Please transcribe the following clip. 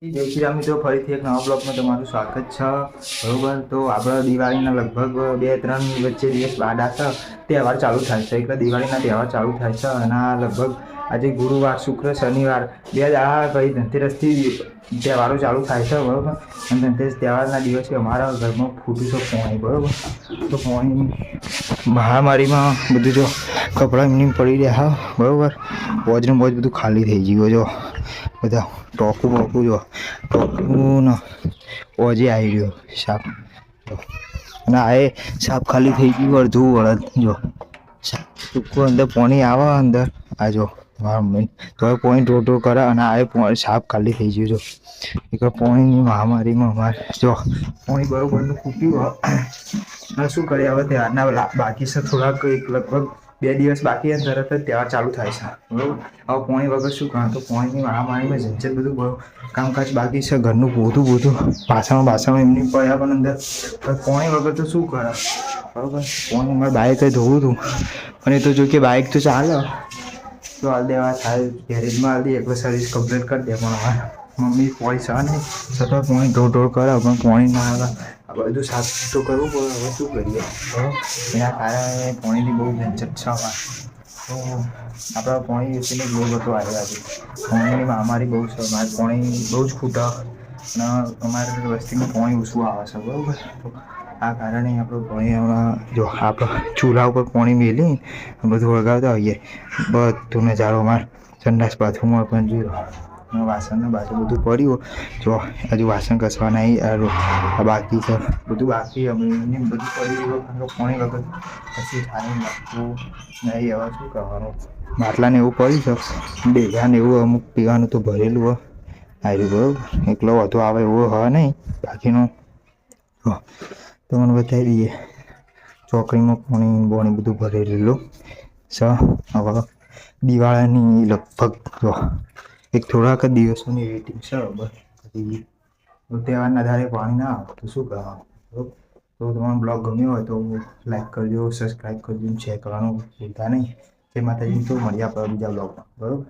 જય શ્રી રામ મિત્રો, ફરીથી એક નવા બ્લોગમાં તમારું સ્વાગત છે. બરોબર, તો આપણે દિવાળીના લગભગ 2-3 વચ્ચે દિવસ બાદ આ તહેવાર ચાલુ થાય છે. એટલે દિવાળીના તહેવાર ચાલુ થાય છે અને આ લગભગ આજે ગુરુવાર, શુક્ર, શનિવાર 2 દાડા પછી ધનતેરસથી તહેવારો ચાલુ થાય છે. બરોબર, અને ધનતેરસ તહેવારના દિવસે અમારા ઘરમાં ફૂટું છે પોણી. બરોબર, તો પોણી મહામારીમાં બધું જો કપડાં એમની પડી રહ્યા. બરોબર, બોજનું બોજ બધું ખાલી થઈ ગયું. જો બધા ટોકું બોકું જો ટોકું ઓજે આવી રહ્યો સાપ. અને આ એ સાપ ખાલી થઈ ગયું. અડધું વળદ જો ટૂંકું અંદર પાણી આવે અંદર. આ જો મારા મમ્મી તો પોણી ટોટો કરે અને આ સાપ ખાલી થઈ ગયું. જો એક પોણીની મહામારીમાં અમારે જો પોણી બરોબરનું ફૂટ્યું. શું કરીએ હવે, ત્યારના બાકી છે થોડાક, એક લગભગ 2 દિવસ બાકી અને તરત જ તહેવાર ચાલુ થાય છે. બરોબર, હવે પોણી વગર શું કારણ, તો પોણીની મહામારીમાં જનજન બધું કામકાજ બાકી છે. ઘરનું પોતું પાછળ એમની પડ્યા પણ અંદર પોણી વગર તો શું કરે. બરોબર, પોણી મારે બાઇક ધોવું હતું પણ એ તો જો કે બાઇક તો ચાલે તો હાલ દેવા થાય, ગેરેજમાં હાલ દે એટલે સર્વિસ કમ્પ્લીટ કરી દે. પણ હવે મમ્મી પૈસા નહીં છતાં પોણી ઢોળ કરે પણ પોણી ના આવે. આ બધું સાફ તો કરવું પડે. હવે શું કરીએ, એના કારણે પોણીની બહુ ઝંઝટ છે અમારે. તો આપણા પોણી વિશેની બહુ બધું આવ્યા છે. પોણીની મહામારી બહુ છે. અમારે પોણી બહુ જ ખૂટા અને અમારે વસ્તીમાં પોણી ઓછું આવે છે. બરાબર, તો આ કારણે આપણે પોણી જો આપણે ચૂલા ઉપર પોણી મેલી બધું વળગાવતા હોઈએ. બધું નજારો અમારે સંડાસ બાથરૂમમાં પણ જોયો. વાસણને બાજુ બધું પડ્યું. જો હજુ વાસણ ઘસવાના આ બાકી છે, બધું બાકી અમે બધું પડી રહ્યું. પોણી વગર પછી સારું લાગતું નહીં. હવે શું કરવાનું, માટલાને એવું પડ્યું છે. ભેગાને એવું અમુક પીવાનું તો ભરેલું હોય આવ્યું. બરાબર, એકલો વધુ આવે એવું હોય નહીં. બાકીનું તો મને બતાવી દઈએ. ચોકડીમાં પાણી બોણી બધું ભરેલું છે. હવે દિવાળીની લગભગ એક થોડાક જ દિવસોની વેટિંગ છે. બસ તહેવારના ધારે પાણી ના આવે તો શું કરવાનું. તો તમારો બ્લોગ ગમ્યો હોય તો લાઈક કરજો, સબસ્ક્રાઈબ કરજો, શેર કરવાનું ભૂલતા નહીં. તે માતાજી તો મળ્યા આપણે બીજા બ્લોગમાં. બરાબર.